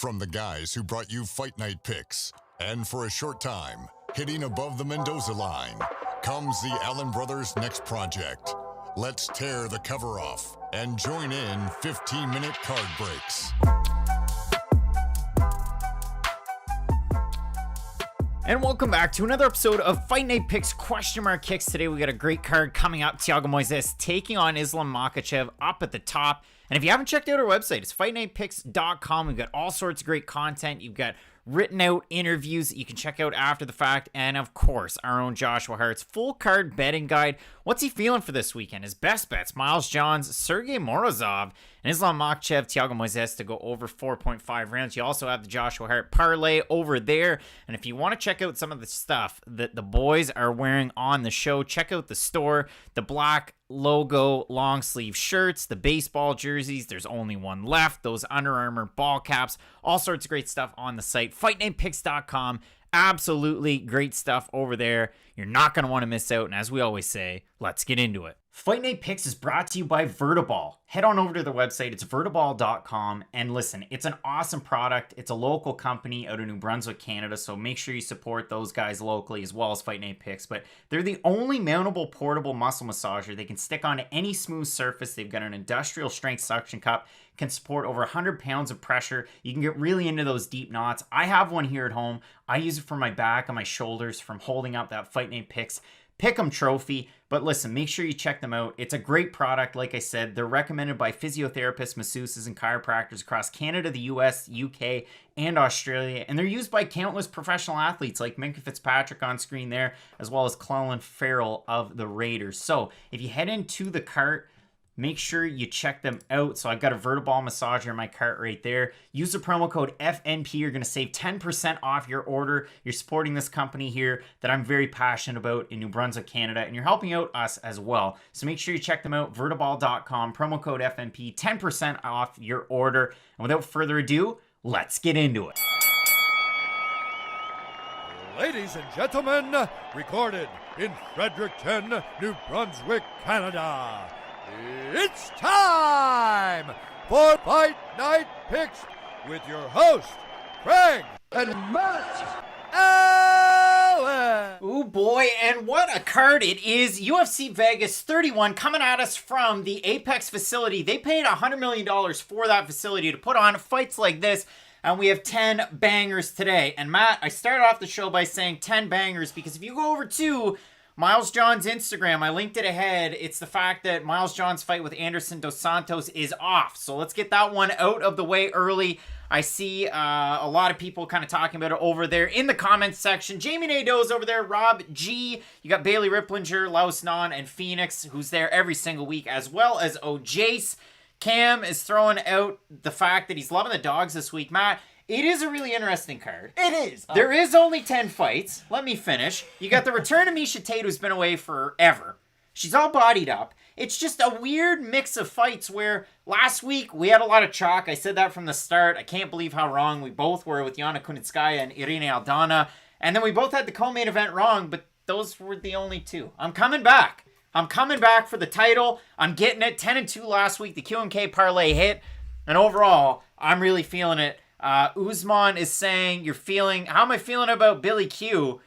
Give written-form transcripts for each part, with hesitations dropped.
From the guys who brought you Fight Night picks, and for a short time, hitting above the Mendoza line, comes the Allen Brothers' next project. Let's tear the cover off and join in 15-minute card breaks. And welcome back to another episode of Fight Night Picks question mark kicks. Today we got a great card coming up. Thiago Moises taking on Islam Makhachev up at the top. And if you haven't checked out our website, it's fightnightpicks.com. We've got all sorts of great content. You've got written out interviews that you can check out after the fact. And of course, our own Joshua Hart's full card betting guide. What's he feeling for this weekend? His best bets: Miles Johns, Sergey Morozov, and Islam Makhachev, Thiago Moises to go over 4.5 rounds. You also have the Joshua Hart parlay over there. And if you want to check out some of the stuff that the boys are wearing on the show, check out the store. The black logo long sleeve shirts, the baseball jerseys, there's only one left, those Under Armour ball caps, all sorts of great stuff on the site. Fightnightpicks.com. Absolutely great stuff over there. You're not going to want to miss out. And as we always say, let's get into it. Fight Night Picks is brought to you by Vertiball. Head on over to their website. It's vertiball.com. And listen, it's an awesome product. It's a local company out of New Brunswick, Canada. So make sure you support those guys locally as well as Fight Night Picks. But they're the only mountable portable muscle massager. They can stick on any smooth surface. They've got an industrial strength suction cup. Can support over 100 pounds of pressure. You can get really into those deep knots. I have one here at home. I use it for my back and my shoulders from holding up that Fight Night Picks Pick'em trophy. But listen, make sure you check them out. It's a great product. Like I said, they're recommended by physiotherapists, masseuses, and chiropractors across Canada, the US, UK, and Australia. And they're used by countless professional athletes like Minka Fitzpatrick on screen there, as well as Clelin Ferrell of the Raiders. So if you head into the cart, make sure you check them out. So I've got a Vertiball massager in my cart right there. Use the promo code FNP. You're going to save 10% off your order. You're supporting this company here that I'm very passionate about in New Brunswick, Canada, and you're helping out us as well. So make sure you check them out, vertiball.com, promo code FNP, 10% off your order. And without further ado, let's get into it. Ladies and gentlemen, recorded in Fredericton, New Brunswick, Canada. It's time for Fight Night Picks with your host, Craig and Matt Allen. Ooh boy, and what a card it is. UFC Vegas 31 coming at us from the Apex facility. They paid $100 million for that facility to put on fights like this. And we have 10 bangers today. And Matt, I started off the show by saying 10 bangers because if you go over to Miles Johns' Instagram, I linked it ahead. It's the fact that Miles Johns' fight with Anderson Dos Santos is off. So let's get that one out of the way early. I see a lot of people kind of talking about it over there in the comments section. Jamie Nadeau's over there. Rob G. You got Bailey Ripplinger, Laos Nan, and Phoenix, who's there every single week, as well as O'Jace. Cam is throwing out the fact that he's loving the dogs this week. Matt, it is a really interesting card. It is. There is only 10 fights. Let me finish. You got the return of Miesha Tate, who's been away forever. She's all bodied up. It's just a weird mix of fights where last week we had a lot of chalk. I said that from the start. I can't believe how wrong we both were with Yana Kunitskaya and Irene Aldana. And then we both had the co-main event wrong, but those were the only two. I'm coming back. I'm coming back for the title. I'm getting it. 10-2 last week. The QMK parlay hit. And overall, I'm really feeling it. Usman is saying, how am I feeling about Billy Q?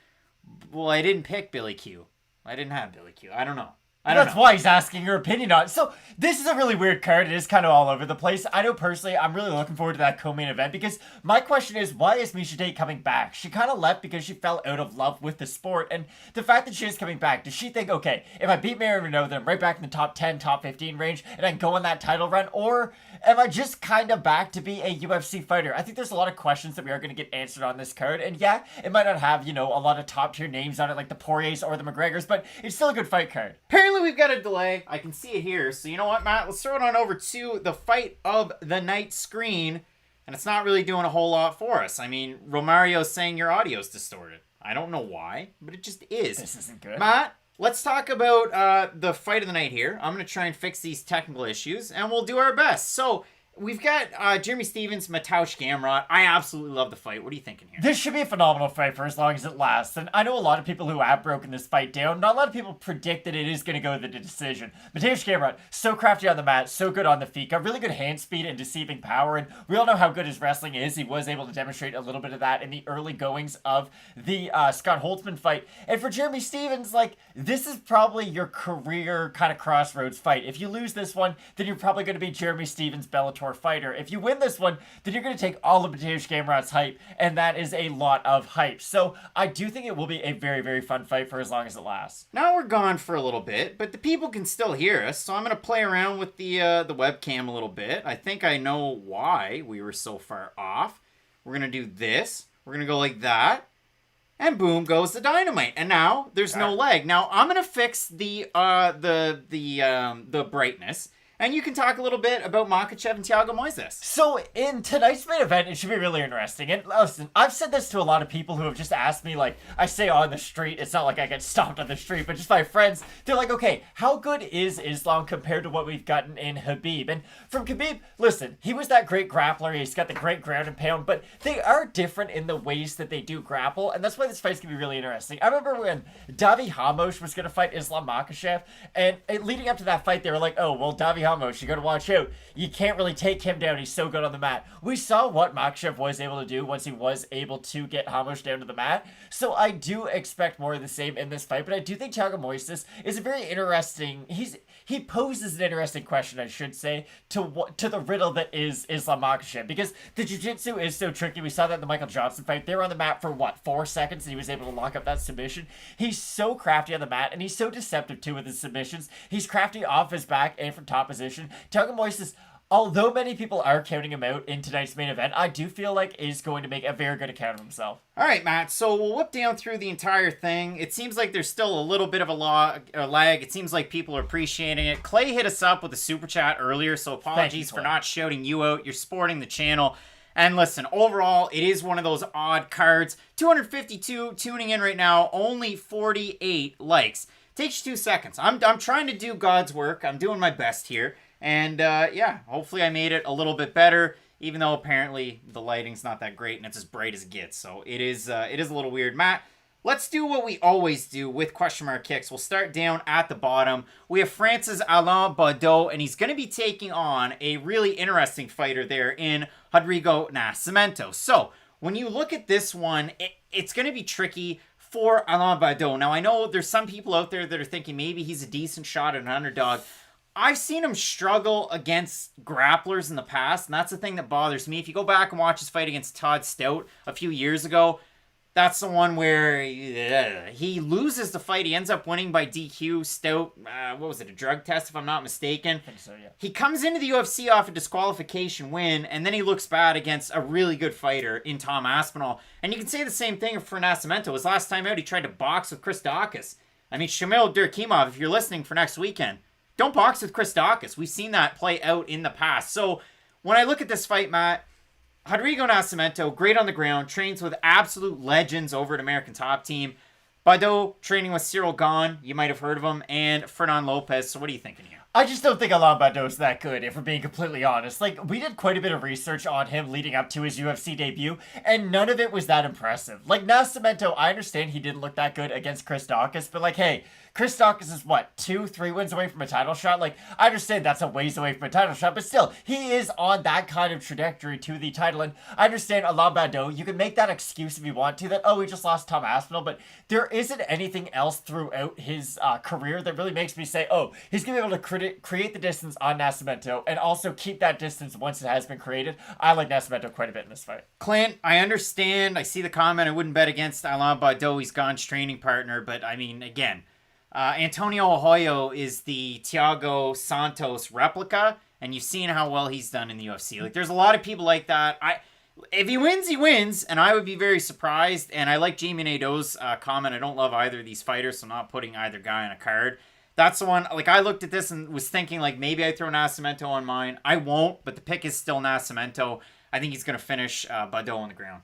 Well, I didn't pick Billy Q. I didn't have Billy Q. I don't know. That's why he's asking your opinion on it. So this is a really weird card. It is kind of all over the place. I know personally, I'm really looking forward to that co-main event because my question is, why is Miesha Tate coming back? She kind of left because she fell out of love with the sport. And the fact that she is coming back, does she think, okay, if I beat Mary Renault, then I'm right back in the top 10, top 15 range, and I can go on that title run? Or am I just kind of back to be a UFC fighter? I think there's a lot of questions that we are going to get answered on this card. And yeah, it might not have, a lot of top tier names on it like the Poiriers or the McGregors, but it's still a good fight card. Apparently we've got a delay. I can see it here. So you know what, Matt? Let's throw it on over to the fight of the night screen. And it's not really doing a whole lot for us. I mean, Romario's saying your audio's distorted. I don't know why, but it just is. This isn't good. Matt, let's talk about the fight of the night here. I'm going to try and fix these technical issues, and we'll do our best. So, we've got Jeremy Stevens, Mateusz Gamrot. I absolutely love the fight. What are you thinking here? This should be a phenomenal fight for as long as it lasts. And I know a lot of people who have broken this fight down. Not a lot of people predict that it is going to go to the decision. Mateusz Gamrot, so crafty on the mat, so good on the feet, got really good hand speed and deceiving power. And we all know how good his wrestling is. He was able to demonstrate a little bit of that in the early goings of the Scott Holtzman fight. And for Jeremy Stevens, like, this is probably your career kind of crossroads fight. If you lose this one, then you're probably going to be Jeremy Stevens' Bellator fighter. If you win this one, then you're going to take all of Mateusz Gamrot's hype, and that is a lot of hype. So I do think it will be a very, very fun fight for as long as it lasts. Now we're gone for a little bit, but the people can still hear us, so I'm going to play around with the webcam a little bit. I think I know why we were so far off. We're going to do this. We're going to go like that. And boom goes the dynamite. And now there's no leg. Now I'm going to fix the brightness. And you can talk a little bit about Makhachev and Thiago Moises. So, in tonight's main event, it should be really interesting. And listen, I've said this to a lot of people who have just asked me, like, I say on the street, it's not like I get stopped on the street, but just my friends, they're like, okay, how good is Islam compared to what we've gotten in Khabib? And from Khabib, listen, he was that great grappler, he's got the great ground and pound, but they are different in the ways that they do grapple, and that's why this fight's gonna be really interesting. I remember when Davi Hamosh was gonna fight Islam Makhachev, and leading up to that fight, they were like, oh, well, Davi Hamosh, you gotta watch out. You can't really take him down. He's so good on the mat. We saw what Makhachev was able to do once he was able to get Hamosh down to the mat. So I do expect more of the same in this fight, but I do think Thiago Moises is a very interesting... He poses an interesting question, I should say, to the riddle that is Islam Makhachev, because the jiu-jitsu is so tricky. We saw that in the Michael Johnson fight. They were on the mat for, 4 seconds, and he was able to lock up that submission. He's so crafty on the mat, and he's so deceptive, too, with his submissions. He's crafty off his back and from top position. Thiago Moises, although many people are counting him out in tonight's main event, I do feel like is going to make a very good account of himself. All right, Matt, so we'll whip down through the entire thing. It seems like there's still a little bit of a lag. It seems like people are appreciating it. Clay hit us up with a super chat earlier, so apologies for not shouting you out. You're supporting the channel. And listen, overall, it is one of those odd cards. 252 tuning in right now, only 48 likes. Takes you 2 seconds. I'm trying to do God's work. I'm doing my best here. And yeah, hopefully I made it a little bit better, even though apparently the lighting's not that great and it's as bright as it gets. So it is a little weird. Matt, let's do what we always do with question mark kicks. We'll start down at the bottom. We have France's Alain Baudot, and he's going to be taking on a really interesting fighter there in Rodrigo Nascimento. So when you look at this one, it's going to be tricky for Alain Baudot. Now, I know there's some people out there that are thinking maybe he's a decent shot at an underdog. I've seen him struggle against grapplers in the past, and that's the thing that bothers me. If you go back and watch his fight against Todd Stout a few years ago, that's the one where he loses the fight. He ends up winning by DQ. Stout, what was it, a drug test if I'm not mistaken? I think so, yeah. He comes into the UFC off a disqualification win, and then he looks bad against a really good fighter in Tom Aspinall. And you can say the same thing for Nascimento. His last time out, he tried to box with Chris Daukaus. I mean, Shamil Durkimov, if you're listening for next weekend, don't box with Chris Daukaus. We've seen that play out in the past. So when I look at this fight, Matt, Rodrigo Nascimento, great on the ground, trains with absolute legends over at American Top Team. Baudot training with Cyril Gahn, you might have heard of him, and Fernan Lopez. So what are you thinking here? I just don't think Alain Baudot's that good, if we're being completely honest. Like, we did quite a bit of research on him leading up to his UFC debut, and none of it was that impressive. Like, Nascimento, I understand he didn't look that good against Chris Daukaus, but like, hey, Chris Daukaus is what, 2-3 wins away from a title shot? Like, I understand that's a ways away from a title shot, but still, he is on that kind of trajectory to the title. And I understand Alain Baudot, you can make that excuse if you want to, that, oh, he just lost Tom Aspinall, but there isn't anything else throughout his career that really makes me say, oh, he's going to be able to create the distance on Nascimento and also keep that distance once it has been created. I like Nascimento quite a bit in this fight. Clint, I understand. I see the comment. I wouldn't bet against Alain Baudot. He's Gahn's training partner, but I mean, again, Antonio Arroyo is the Thiago Santos replica, and you've seen how well he's done in the UFC. Like, there's a lot of people like that. If he wins, he wins, and I would be very surprised. And I like Jamie Nadeau's comment. I don't love either of these fighters, so I'm not putting either guy on a card. That's the one, like, I looked at this and was thinking, like, maybe I throw Nascimento on mine. I won't, but the pick is still Nascimento. I think he's going to finish Baudot on the ground.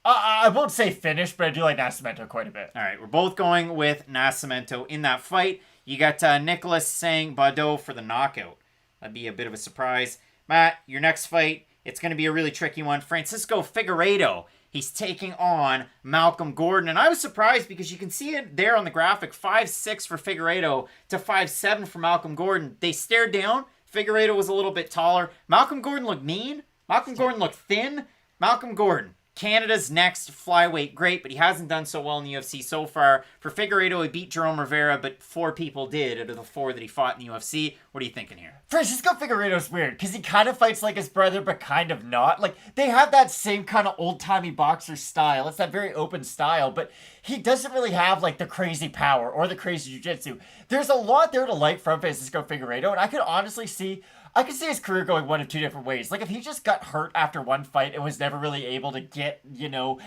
I won't say finish, but I do like Nascimento quite a bit. All right, we're both going with Nascimento in that fight. You got Nicholas saying Baudot for the knockout. That'd be a bit of a surprise. Matt, your next fight, it's going to be a really tricky one. Francisco Figueiredo. He's taking on Malcolm Gordon. And I was surprised because you can see it there on the graphic. 5'6" for Figueiredo to 5'7" for Malcolm Gordon. They stared down. Figueiredo was a little bit taller. Malcolm Gordon looked mean. Malcolm Gordon looked thin. Malcolm Gordon, Canada's next flyweight great, but he hasn't done so well in the UFC so far. For Figueiredo, he beat Jerome Rivera, but 4 people did out of the 4 that he fought in the UFC. What are you thinking here? Francisco Figueiredo's weird, because he kind of fights like his brother, but kind of not. Like, they have that same kind of old-timey boxer style. It's that very open style, but he doesn't really have, like, the crazy power or the crazy jiu-jitsu. There's a lot there to like from Francisco Figueiredo, and I could honestly see... I could see his career going one of 2 different ways. Like, if he just got hurt after one fight and was never really able to get,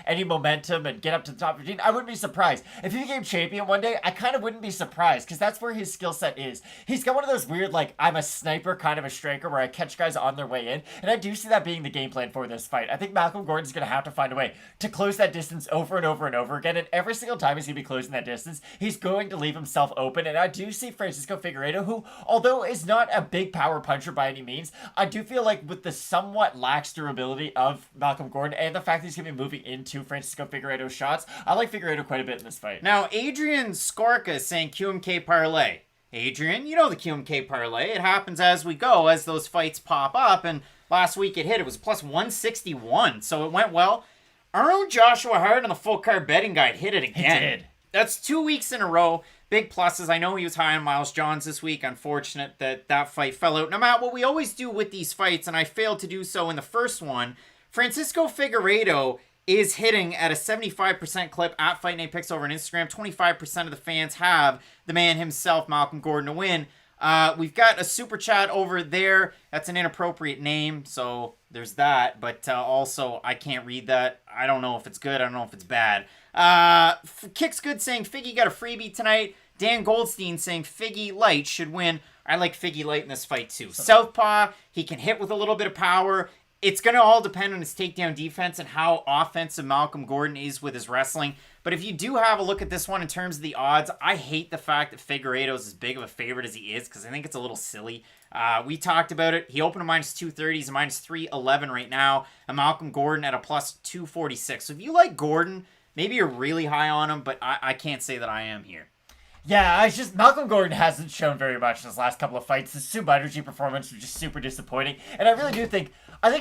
any momentum and get up to the top 15, I wouldn't be surprised. If he became champion one day, I kind of wouldn't be surprised, because that's where his skill set is. He's got one of those weird, like, I'm a sniper kind of a striker where I catch guys on their way in, and I do see that being the game plan for this fight. I think Malcolm Gordon's going to have to find a way to close that distance over and over and over again, and every single time he's going to be closing that distance, he's going to leave himself open, and I do see Francisco Figueiredo, who, although is not a big power puncher by any means, I do feel like with the somewhat lax durability of Malcolm Gordon and the fact that he's going to be moving into Francisco Figueiredo's shots, I like Figueiredo quite a bit in this fight. Now, Adrian Skorka is saying QMK parlay. Adrian, you know the QMK parlay. It happens as we go, as those fights pop up, and last week it hit. It was plus 161, so it went well. Our own Joshua Hart on the full card betting guide hit it again. He did. That's 2 weeks in a row. Big pluses. I know he was high on Miles Johns this week. Unfortunate that that fight fell out. Now, Matt, what we always do with these fights, and I failed to do so in the first one, Francisco Figueiredo is hitting at a 75% clip at Fight Night Picks over on Instagram. 25% of the fans have the man himself, Malcolm Gordon, to win. We've got a super chat over there. That's an inappropriate name, so there's that. But also, I can't read that. I don't know if it's good. I don't know if it's bad. Kick's Good saying Figgy got a freebie tonight. Dan Goldstein saying Figgy Light should win. I like Figgy Light in this fight too. Southpaw, he can hit with a little bit of power. It's going to all depend on his takedown defense and how offensive Malcolm Gordon is with his wrestling. But if you do have a look at this one in terms of the odds, I hate the fact that Figueiredo is as big of a favorite as he is, because I think it's a little silly. We talked about it. He opened a minus 230. He's a minus 311 right now. And Malcolm Gordon at a plus 246. So if you like Gordon, maybe you're really high on him, but I can't say that I am here. Yeah, it's just Malcolm Gordon hasn't shown very much in his last couple of fights. The Sub Energy performance was just super disappointing. And I really do think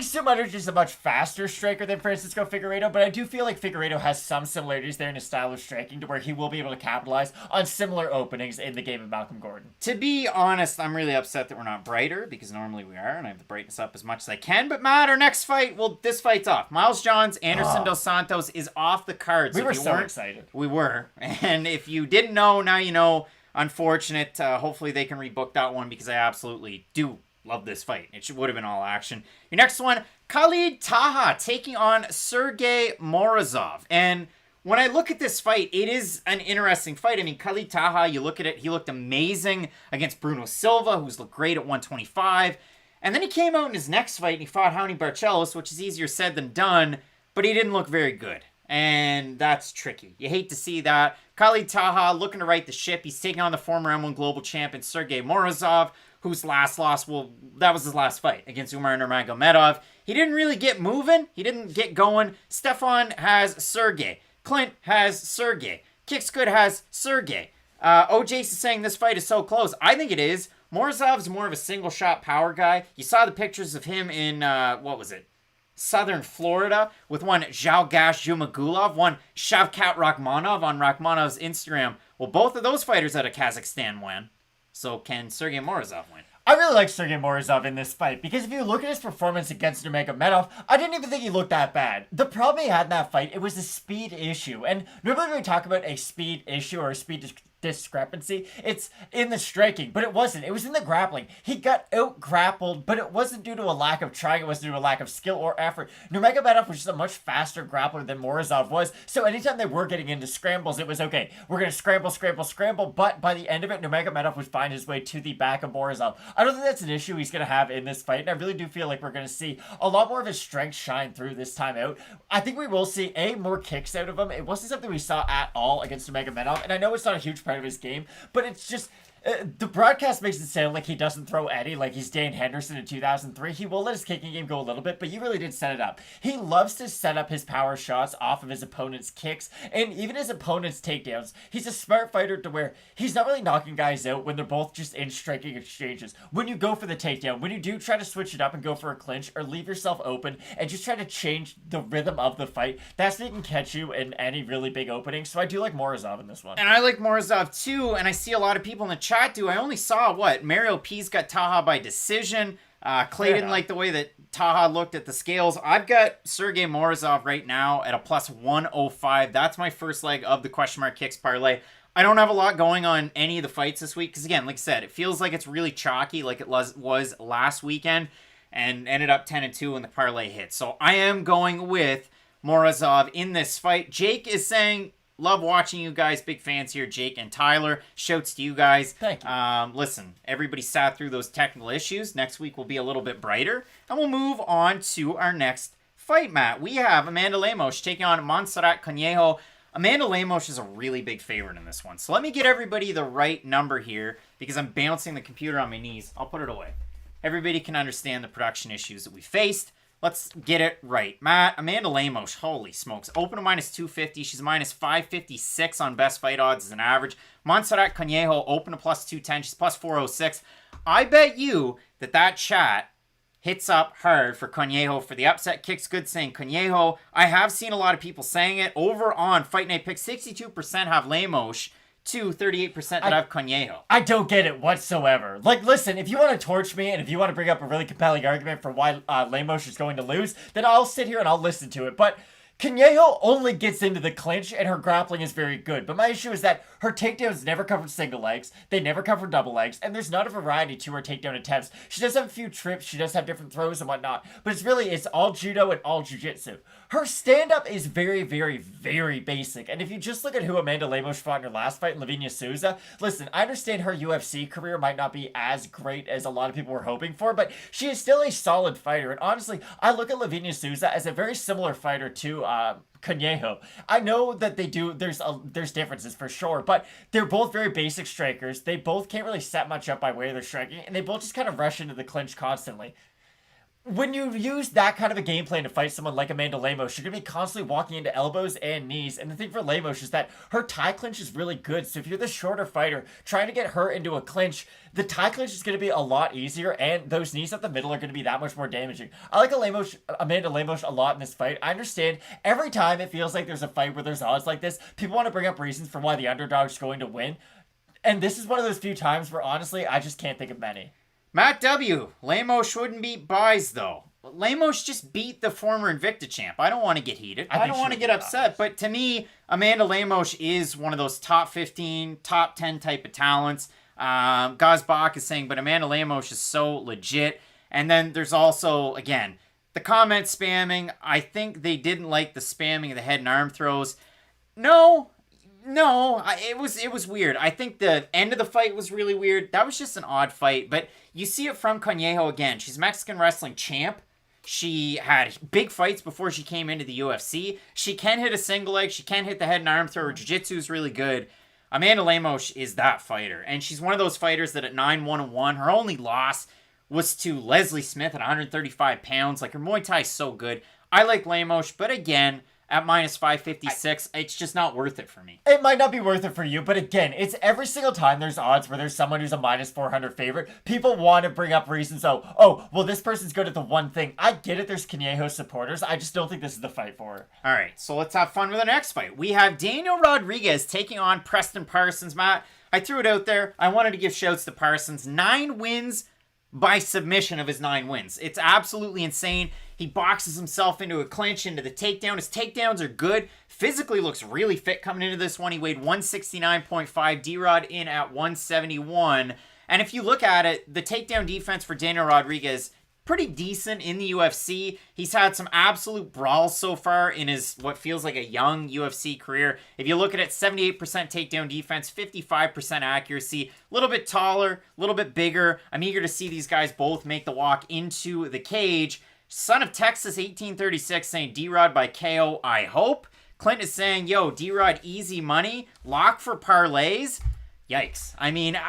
Sub Energy is a much faster striker than Francisco Figueiredo, but I do feel like Figueiredo has some similarities there in his style of striking to where he will be able to capitalize on similar openings in the game of Malcolm Gordon. To be honest, I'm really upset that we're not brighter, because normally we are, and I have the brightness up as much as I can. But Matt, our next fight, well, this fight's off. Miles Johns, Anderson Dos Santos is off the cards. We were so excited. We were. And if you didn't know, now you know. Unfortunate. Hopefully they can rebook that one, because I absolutely do love this fight. It would have been all action. Your next one, Khalid Taha taking on Sergey Morozov. And when I look at this fight, it is an interesting fight. I mean, Khalid Taha, you look at it, he looked amazing against Bruno Silva, who's looked great at 125. And then he came out in his next fight and he fought Raoni Barcelos, which is easier said than done, but he didn't look very good. And that's tricky. You hate to see that. Khalid Taha looking to right the ship. He's taking on the former M1 global champion Sergey Morozov, whose last loss, well, that was his last fight against Umar Nurmagomedov. He didn't really get moving. He didn't get going. Stefan has Sergey. Clint has Sergey. Kick's Good has Sergey. OJ is saying this fight is so close. I think it is. Morozov's more of a single shot power guy. You saw the pictures of him in, Southern Florida with one Zhalgash Jumagulov, one Shavkat Rakhmonov on Rakhmonov's Instagram. Well, both of those fighters out of Kazakhstan win. So can Sergey Morozov win? I really like Sergey Morozov in this fight, because if you look at his performance against Nurmagomedov, I didn't even think he looked that bad. The problem he had in that fight, it was a speed issue. And normally when we talk about a speed issue or a speed discrepancy, it's in the striking, but it wasn't. It was in the grappling. He got out-grappled, but it wasn't due to a lack of trying. It wasn't due to a lack of skill or effort. Nurmagomedov was just a much faster grappler than Morozov was, so anytime they were getting into scrambles, it was, okay, we're going to scramble, but by the end of it, Nurmagomedov would find his way to the back of Morozov. I don't think that's an issue he's going to have in this fight, and I really do feel like we're going to see a lot more of his strength shine through this time out. I think we will see, more kicks out of him. It wasn't something we saw at all against Nurmagomedov, and I know it's not a huge part of his game, but it's just, The broadcast makes it sound like he doesn't throw Eddie like he's Dan Henderson in 2003. He will let his kicking game go a little bit, but you really did set it up. He loves to set up his power shots off of his opponent's kicks and even his opponent's takedowns. He's a smart fighter to where he's not really knocking guys out when they're both just in striking exchanges. When you go for the takedown, when you do try to switch it up and go for a clinch or leave yourself open and just try to change the rhythm of the fight, that's when he can catch you in any really big opening. So I do like Morozov in this one. And I like Morozov too, and I see a lot of people in the chat do. I only saw Mario P's got Taha by decision. Clay didn't like the way that Taha looked at the scales. I've got Sergey Morozov right now at a plus 105. That's my first leg of the question mark kicks parlay. I don't have a lot going on any of the fights this week because, again, like I said, it feels like it's really chalky like it was last weekend and ended up 10-2 when the parlay hit. So I am going with Morozov in this fight. Jake is saying, love watching you guys. Big fans here, Jake and Tyler. Shouts to you guys. Thank you. Listen, everybody sat through those technical issues. Next week will be a little bit brighter. And we'll move on to our next fight, Matt. We have Amanda Lemos taking on Montserrat Conejo. Amanda Lemos is a really big favorite in this one. So let me get everybody the right number here because I'm bouncing the computer on my knees. I'll put it away. Everybody can understand the production issues that we faced. Let's get it right. Matt, Amanda Lemos, holy smokes. Open to minus 250. She's minus 556 on best fight odds as an average. Montserrat Conejo, open to plus 210. She's plus 406. I bet you that chat hits up hard for Conejo for the upset. Kicks good saying Conejo. I have seen a lot of people saying it. Over on Fight Night Picks, 62% have Lemos to 38% that have Conejo. I don't get it whatsoever. Like, listen, if you want to torch me and if you want to bring up a really compelling argument for why Lemos is going to lose, then I'll sit here and I'll listen to it. But Conejo only gets into the clinch and her grappling is very good. But my issue is that her takedowns never come from single legs. They never come from double legs. And there's not a variety to her takedown attempts. She does have a few trips. She does have different throws and whatnot. But it's all judo and all jiu-jitsu. Her stand-up is very, very, very basic. And if you just look at who Amanda Lemos fought in her last fight, Lavinia Souza, listen, I understand her UFC career might not be as great as a lot of people were hoping for, but she is still a solid fighter. And honestly, I look at Lavinia Souza as a very similar fighter to Conejo. I know that there's differences for sure, but they're both very basic strikers. They both can't really set much up by way of their striking, and they both just kind of rush into the clinch constantly. When you use that kind of a game plan to fight someone like Amanda Lemos, you're going to be constantly walking into elbows and knees. And the thing for Lemos is that her tie clinch is really good. So if you're the shorter fighter trying to get her into a clinch, the tie clinch is going to be a lot easier. And those knees up the middle are going to be that much more damaging. I like Amanda Lemos a lot in this fight. I understand every time it feels like there's a fight where there's odds like this, people want to bring up reasons for why the underdog's going to win. And this is one of those few times where honestly, I just can't think of many. Matt W. Lemos wouldn't beat Buys, though. Lemos just beat the former Invicta champ. I don't want to get heated. I don't want to get upset. But to me, Amanda Lemos is one of those top 15, top 10 type of talents. Gazbach is saying, but Amanda Lemos is so legit. And then there's also, again, the comment spamming. I think they didn't like the spamming of the head and arm throws. No, it was weird. I think the end of the fight was really weird. That was just an odd fight. But you see it from Conejo again. She's Mexican wrestling champ. She had big fights before she came into the UFC. She can hit a single leg. She can hit the head and arm throw. Her jiu-jitsu is really good. Amanda Lemos is that fighter. And she's one of those fighters that at 9-1-1, her only loss was to Leslie Smith at 135 pounds. Like, her Muay Thai is so good. I like Lemos, but again, at minus 556, it's just not worth it for me. It might not be worth it for you, but again, it's every single time there's odds where there's someone who's a minus 400 favorite, people want to bring up reasons, well, this person's good at the one thing. I get it, there's Conejo supporters. I just don't think this is the fight for her. All right, so let's have fun with the next fight. We have Daniel Rodriguez taking on Preston Parsons. Matt, I threw it out there. I wanted to give shouts to Parsons. 9 wins by submission of his 9 wins. It's absolutely insane. He boxes himself into a clinch, into the takedown. His takedowns are good. Physically looks really fit coming into this one. He weighed 169.5. D-Rod in at 171. And if you look at it, the takedown defense for Daniel Rodriguez, pretty decent in the UFC. He's had some absolute brawls so far in his what feels like a young UFC career. If you look at it, 78% takedown defense, 55% accuracy, a little bit taller, a little bit bigger. I'm eager to see these guys both make the walk into the cage. Son of Texas 1836 saying D-Rod by KO, I hope. Clint is saying, yo, D-Rod easy money. Lock for parlays. Yikes. I mean,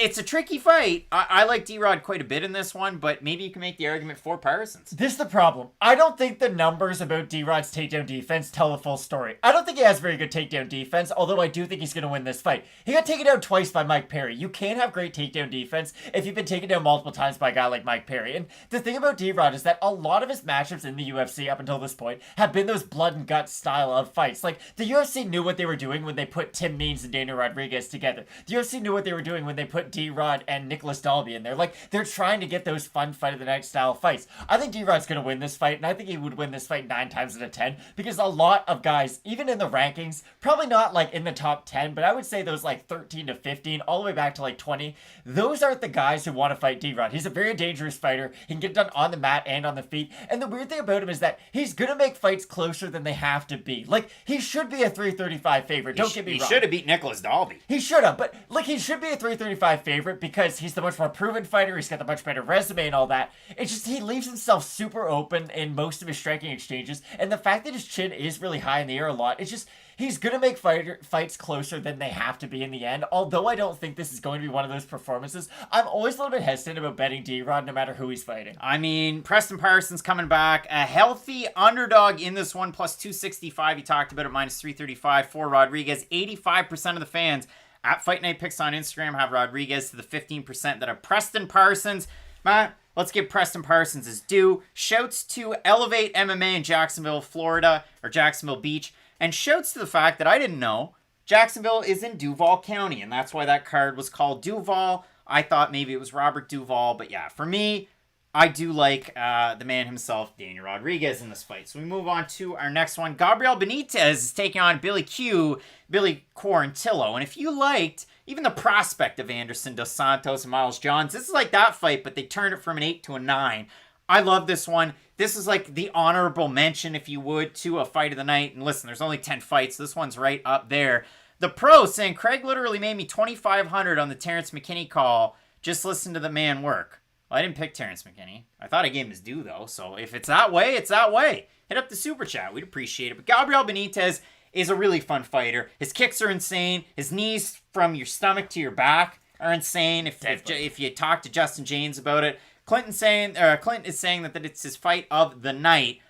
it's a tricky fight. I like D-Rod quite a bit in this one, but maybe you can make the argument for Parsons. This is the problem. I don't think the numbers about D-Rod's takedown defense tell the full story. I don't think he has very good takedown defense, although I do think he's going to win this fight. He got taken down twice by Mike Perry. You can't have great takedown defense if you've been taken down multiple times by a guy like Mike Perry. And the thing about D-Rod is that a lot of his matchups in the UFC up until this point have been those blood and guts style of fights. Like, the UFC knew what they were doing when they put Tim Means and Daniel Rodriguez together. The UFC knew what they were doing when they put D-Rod and Nicholas Dalby in there. Like, they're trying to get those fun fight of the night style fights. I think D-Rod's going to win this fight, and I think he would win this fight 9 times out of 10, because a lot of guys, even in the rankings, probably not like in the top 10, but I would say those like 13 to 15, all the way back to like 20, those aren't the guys who want to fight D-Rod. He's a very dangerous fighter. He can get it done on the mat and on the feet, and the weird thing about him is that he's going to make fights closer than they have to be. Like, he should be a 335 favorite. Don't get me wrong. He should have beat Nicholas Dalby. He should have, but like, he should be a 335 favorite because he's the much more proven fighter. He's got the much better resume and all that. It's just he leaves himself super open in most of his striking exchanges, and the fact that his chin is really high in the air a lot, it's just he's gonna make fights closer than they have to be in the end. Although I don't think this is going to be one of those performances, I'm always a little bit hesitant about betting D-Rod no matter who he's fighting. I mean, Preston Parsons coming back, a healthy underdog in this one, plus 265. You talked about it, minus 335 for Rodriguez. 85% of the fans at Fight Night Picks on Instagram have Rodriguez to the 15% that have Preston Parsons. Matt, let's give Preston Parsons his due. Shouts to Elevate MMA in Jacksonville, Florida, or Jacksonville Beach. And shouts to the fact that I didn't know Jacksonville is in Duval County, and that's why that card was called Duval. I thought maybe it was Robert Duval, but yeah, for me, I do like the man himself, Daniel Rodriguez, in this fight. So we move on to our next one. Gabriel Benitez is taking on Billy Quarantillo. And if you liked even the prospect of Anderson Dos Santos and Miles Johns, this is like that fight, but they turned it from an 8 to a 9. I love this one. This is like the honorable mention, if you would, to a fight of the night. And listen, there's only 10 fights. This one's right up there. The pro saying, Craig literally made me $2,500 on the Terrence McKinney call. Just listen to the man work. Well, I didn't pick Terrence McKinney. I thought I gave him his due, though. So if it's that way, it's that way. Hit up the super chat. We'd appreciate it. But Gabriel Benitez is a really fun fighter. His kicks are insane. His knees from your stomach to your back are insane. If you talk to Justin James about it. Clinton is saying that it's his fight of the night.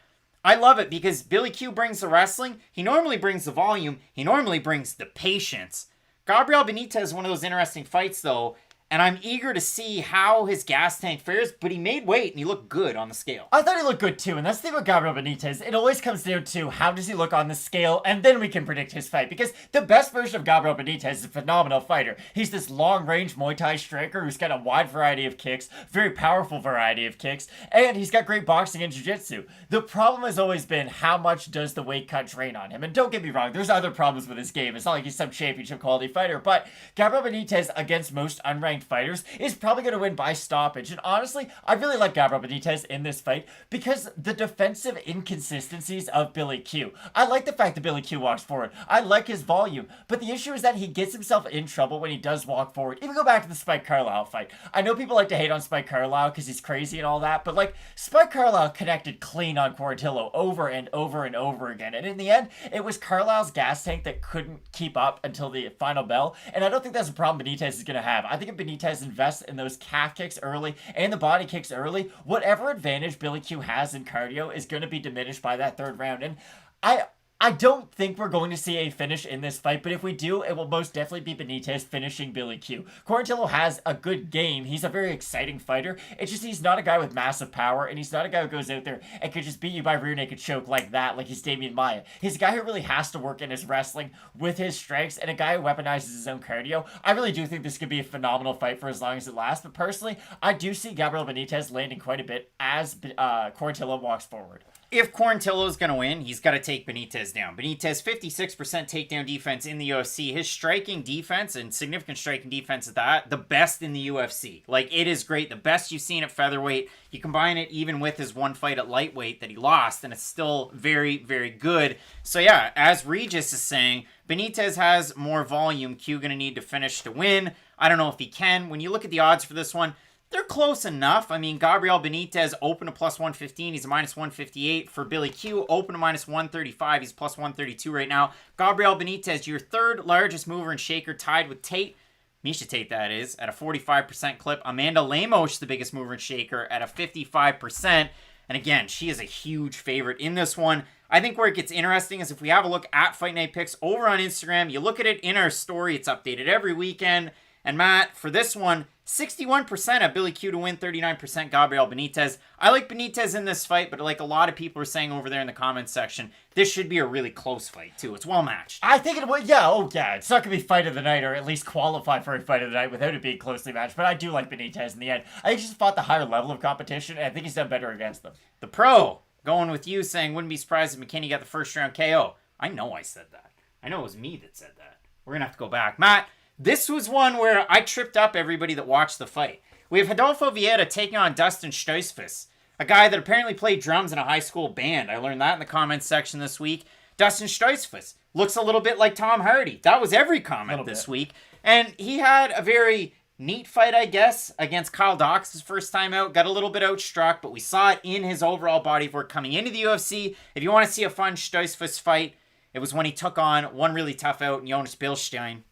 I love it because Billy Q brings the wrestling. He normally brings the volume. He normally brings the patience. Gabriel Benitez is one of those interesting fights, though. And I'm eager to see how his gas tank fares, but he made weight and he looked good on the scale. I thought he looked good too, and that's the thing with Gabriel Benitez. It always comes down to how does he look on the scale, and then we can predict his fight. Because the best version of Gabriel Benitez is a phenomenal fighter. He's this long-range Muay Thai striker who's got a wide variety of kicks, very powerful variety of kicks, and he's got great boxing and jiu-jitsu. The problem has always been how much does the weight cut drain on him. And don't get me wrong, there's other problems with his game. It's not like he's some championship quality fighter, but Gabriel Benitez against most unranked fighters is probably going to win by stoppage. And honestly, I really like Gabriel Benitez in this fight because the defensive inconsistencies of Billy Q. I like the fact that Billy Q walks forward. I like his volume. But the issue is that he gets himself in trouble when he does walk forward. Even go back to the Spike Carlisle fight. I know people like to hate on Spike Carlisle because he's crazy and all that, but like, Spike Carlisle connected clean on Quarantillo over and over and over again. And in the end, it was Carlisle's gas tank that couldn't keep up until the final bell. And I don't think that's a problem Benitez is going to have. I think if Benitez invests in those calf kicks early and the body kicks early, whatever advantage Billy Q has in cardio is going to be diminished by that third round. And I don't think we're going to see a finish in this fight, but if we do, it will most definitely be Benitez finishing Billy Q. Quarantillo has a good game. He's a very exciting fighter. It's just he's not a guy with massive power, and he's not a guy who goes out there and could just beat you by rear naked choke like that, like he's Damian Maia. He's a guy who really has to work in his wrestling with his strengths, and a guy who weaponizes his own cardio. I really do think this could be a phenomenal fight for as long as it lasts, but personally, I do see Gabriel Benitez landing quite a bit as Quarantillo walks forward. If Quarantillo is going to win, he's got to take Benitez down. Benitez, 56% takedown defense in the UFC. His striking defense, and significant striking defense at that, the best in the UFC. Like, it is great. The best you've seen at featherweight. You combine it even with his one fight at lightweight that he lost, and it's still very, very good. So yeah, as Regis is saying, Benitez has more volume. Q going to need to finish to win. I don't know if he can. When you look at the odds for this one, they're close enough. I mean, Gabriel Benitez open to plus 115. He's a minus 158. For Billy Q, open to minus 135. He's plus 132 right now. Gabriel Benitez, your third largest mover and shaker, tied with Tate. Miesha Tate, that is, at a 45% clip. Amanda Lemos, the biggest mover and shaker, at a 55%. And again, she is a huge favorite in this one. I think where it gets interesting is if we have a look at Fight Night Picks over on Instagram, you look at it in our story, it's updated every weekend. And Matt, for this one, 61% of Billy Q to win, 39% Gabriel Benitez. I like Benitez in this fight, but like a lot of people are saying over there in the comments section, this should be a really close fight too. It's well matched. I think it would, yeah, it's not going to be fight of the night, or at least qualify for a fight of the night without it being closely matched, but I do like Benitez in the end. I think he just fought the higher level of competition, and I think he's done better against them. The pro, going with you, saying, wouldn't be surprised if McKinney got the first round KO. I know I said that. I know it was me that said that. We're going to have to go back. Matt, this was one where I tripped up everybody that watched the fight. We have Rodolfo Vieira taking on Dustin Stoisfus, a guy that apparently played drums in a high school band. I learned that in the comments section this week. Dustin Stoisfus looks a little bit like Tom Hardy. That was every comment this week. And he had a very neat fight, I guess, against Kyle Dawkins his first time out. Got a little bit outstruck, but we saw it in his overall body of work coming into the UFC. If you want to see a fun Stoisfus fight, it was when he took on one really tough out, Jonas Bilstein.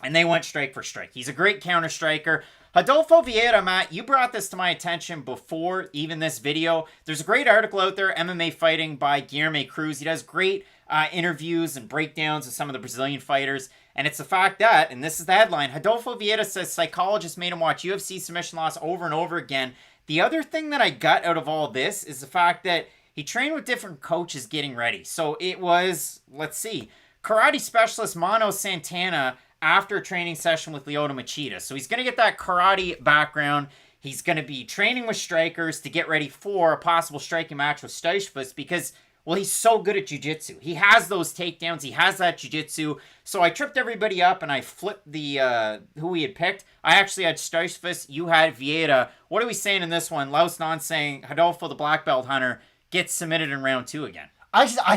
And they went strike for strike. He's a great counter striker. Rodolfo Vieira, Matt, you brought this to my attention before even this video. There's a great article out there, MMA Fighting by Guilherme Cruz. He does great interviews and breakdowns of some of the Brazilian fighters. And it's the fact that, and this is the headline, Rodolfo Vieira says psychologists made him watch UFC submission loss over and over again. The other thing that I got out of all this is the fact that he trained with different coaches getting ready. So it was, let's see, karate specialist Mano Santana after a training session with Lyoto Machida. So he's going to get that karate background. He's going to be training with strikers to get ready for a possible striking match with Stoisfus because, well, he's so good at jiu-jitsu. He has those takedowns. He has that jiu-jitsu. So I tripped everybody up and I flipped the who we had picked. I actually had Stoisfus. You had Vieira. What are we saying in this one? Laos Non saying Rodolfo, the black belt hunter, gets submitted in round 2 again. I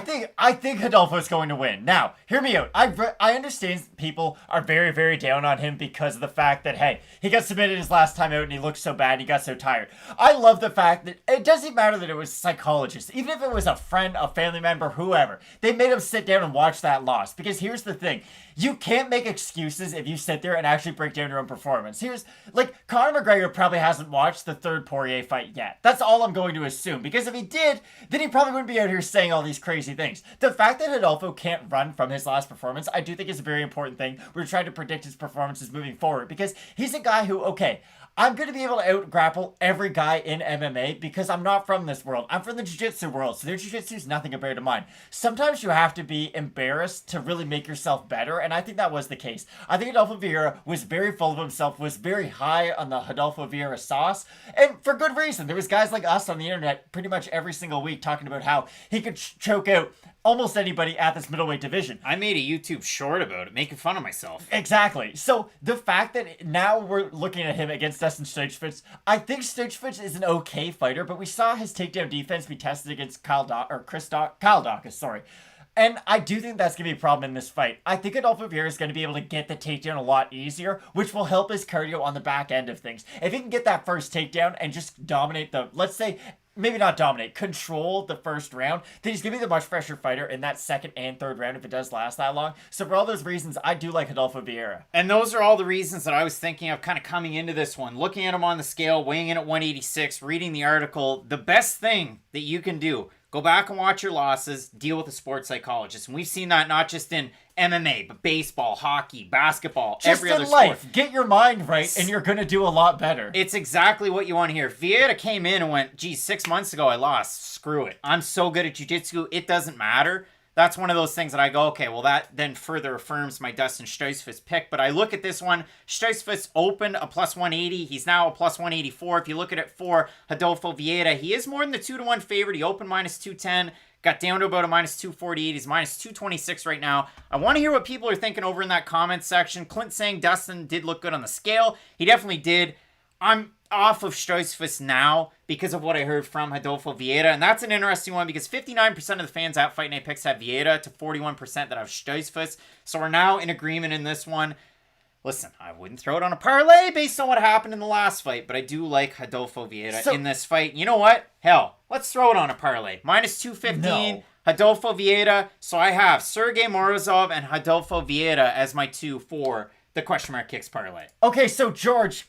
think Rodolfo's going to win. Now, hear me out. I understand people are very, very down on him because of the fact that, hey, he got submitted his last time out and he looked so bad and he got so tired. I love the fact that it doesn't matter that it was psychologists. Even if it was a friend, a family member, whoever, they made him sit down and watch that loss. Because here's the thing. You can't make excuses if you sit there and actually break down your own performance. Conor McGregor probably hasn't watched the third Poirier fight yet. That's all I'm going to assume. Because if he did, then he probably wouldn't be out here saying all these crazy things. The fact that Rodolfo can't run from his last performance, I do think is a very important thing. We're trying to predict his performances moving forward. Because he's a guy who, okay, I'm going to be able to out-grapple every guy in MMA because I'm not from this world. I'm from the jiu-jitsu world, so their jiu-jitsu is nothing compared to mine. Sometimes you have to be embarrassed to really make yourself better, and I think that was the case. I think Rodolfo Vieira was very full of himself, was very high on the Rodolfo Vieira sauce, and for good reason. There was guys like us on the internet pretty much every single week talking about how he could choke out almost anybody at this middleweight division. I made a YouTube short about it, making fun of myself. Exactly. So the fact that now we're looking at him against Dustin Stoisfus, I think Stoisfus is an okay fighter, but we saw his takedown defense be tested against Kyle Dawkins, sorry. And I do think that's going to be a problem in this fight. I think Rodolfo Vieira is going to be able to get the takedown a lot easier, which will help his cardio on the back end of things. If he can get that first takedown and just dominate let's say, maybe not dominate, control the first round, then he's going to be the much fresher fighter in that second and third round if it does last that long. So for all those reasons, I do like Rodolfo Vieira. And those are all the reasons that I was thinking of kind of coming into this one. Looking at him on the scale, weighing in at 186, reading the article. The best thing that you can do, go back and watch your losses, deal with a sports psychologist. And we've seen that not just in MMA, but baseball, hockey, basketball, just every other life. sport. Get your mind right, and you're going to do a lot better. It's exactly what you want to hear. Vieira came in and went, geez, 6 months ago I lost. Screw it. I'm so good at jiu-jitsu, it doesn't matter. That's one of those things that I go, okay, well, that then further affirms my Dustin Stoisfus pick. But I look at this one. Stoisfus opened a plus 180. He's now a plus 184. If you look at it for Rodolfo Vieira, he is more than the 2-1 favorite. He opened minus 210. Got down to about a minus 248. He's minus 226 right now. I want to hear what people are thinking over in that comment section. Clint saying Dustin did look good on the scale. He definitely did. I'm off of Stoisfus now because of what I heard from Rodolfo Vieira. And that's an interesting one because 59% of the fans at Fight Night Picks have Vieira to 41% that have Stoisfus. So we're now in agreement in this one. Listen, I wouldn't throw it on a parlay based on what happened in the last fight, but I do like Rodolfo Vieira in this fight. You know what? Hell, let's throw it on a parlay. Minus 215, no. Rodolfo Vieira. So I have Sergey Morozov and Rodolfo Vieira as my two for the question mark kicks parlay. Okay, so George,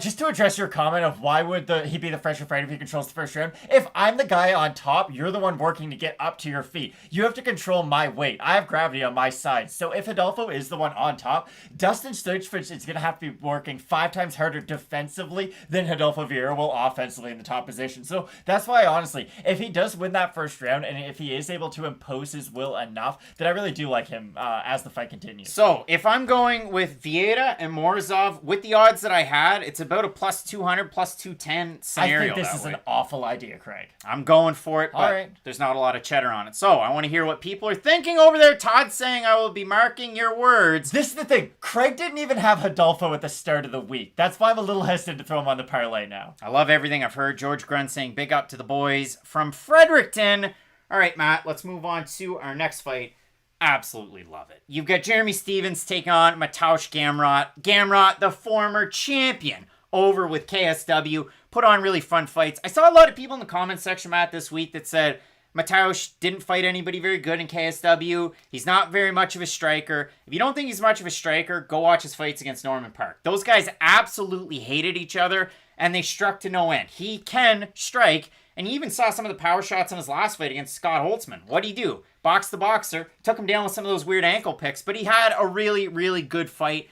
just to address your comment of why would he be the fresher fighter if he controls the first round? If I'm the guy on top, you're the one working to get up to your feet. You have to control my weight. I have gravity on my side. So if Adolfo is the one on top, Dustin Stoltzfus is going to have to be working 5 times harder defensively than Adolfo Vieira will offensively in the top position. So that's why, honestly, if he does win that first round and if he is able to impose his will enough, then I really do like him as the fight continues. So if I'm going with Vieira and Morozov with the odds that I had, it's about a plus 200, plus 210 scenario. I think this is an awful idea, Craig. I'm going for it, but All right. There's not a lot of cheddar on it. So I want to hear what people are thinking over there. Todd's saying I will be marking your words. This is the thing. Craig didn't even have Adolfo at the start of the week. That's why I'm a little hesitant to throw him on the parlay now. I love everything I've heard. George Grunt saying big up to the boys from Fredericton. All right, Matt, let's move on to our next fight. Absolutely love it. You've got Jeremy Stephens taking on Mateusz Gamrot. Gamrot, the former champion, over with KSW. Put on really fun fights. I saw a lot of people in the comment section, Matt, this week that said Mateusz didn't fight anybody very good in KSW. He's not very much of a striker. If you don't think he's much of a striker, go watch his fights against Norman Park. Those guys absolutely hated each other, and they struck to no end. He can strike, and you even saw some of the power shots in his last fight against Scott Holtzman. What'd he do? Boxed the boxer, took him down with some of those weird ankle picks, but he had a really, really good fight.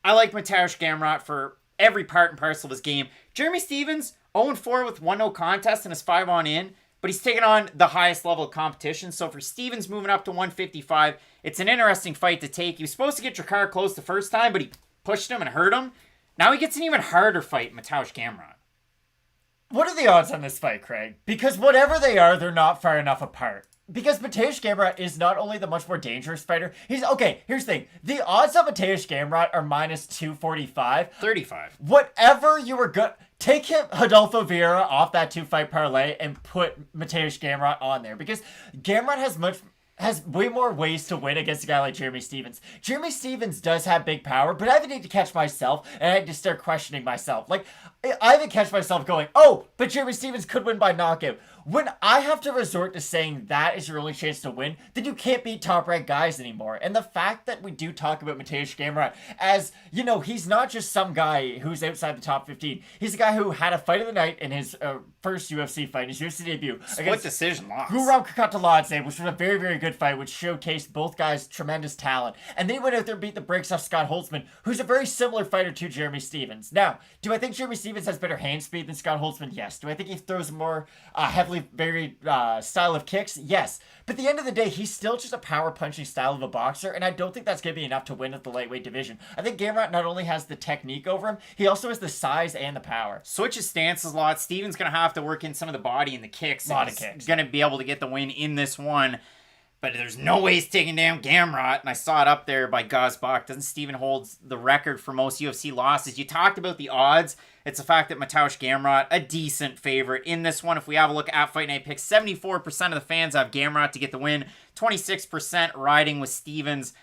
I like Mateusz Gamrot for every part and parcel of his game. Jeremy Stephens, 0-4 with 1-0 contest and his 5 on in, but he's taking on the highest level of competition. So for Stephens moving up to 155, it's an interesting fight to take. He was supposed to get Drakkar close the first time, but he pushed him and hurt him. Now he gets an even harder fight, Mateusz Gamrot. What are the odds on this fight, Craig? Because whatever they are, they're not far enough apart. Because Mateusz Gamrot is not only the much more dangerous fighter, okay, here's the thing. The odds on Mateusz Gamrot are minus 245. 35. Whatever you were good, take him, Adolfo Vieira off that 2-fight parlay and put Mateusz Gamrot on there. Because Gamrot has way more ways to win against a guy like Jeremy Stephens. Jeremy Stephens does have big power, but I even need to catch myself, and I had to start questioning myself. Like, I even catch myself going, oh, but Jeremy Stephens could win by knockout. When I have to resort to saying that is your only chance to win, then you can't beat top-ranked guys anymore. And the fact that we do talk about Mateusz Gamrot as, you know, he's not just some guy who's outside the top 15. He's a guy who had a fight of the night in his first UFC fight, his UFC debut. Split decision loss. Guram Kakataladze, which was a very, very good fight, which showcased both guys' tremendous talent. And they went out there and beat the brakes off Scott Holtzman, who's a very similar fighter to Jeremy Stephens. Now, do I think Jeremy Stephens has better hand speed than Scott Holtzman? Yes. Do I think he throws more heavily varied style of kicks? Yes. But at the end of the day, he's still just a power punching style of a boxer, and I don't think that's going to be enough to win at the lightweight division. I think Gamrot not only has the technique over him, he also has the size and the power. Switches stances a lot. Stephens going to have to work in some of the body and the kicks. A lot of kicks. He's going to be able to get the win in this one. But there's no way he's taking down Gamrot. And I saw it up there by Gazbach. Doesn't Steven holds the record for most UFC losses? You talked about the odds. It's the fact that Mateusz Gamrot, a decent favorite in this one. If we have a look at Fight Night Picks, 74% of the fans have Gamrot to get the win. 26% riding with Stephens.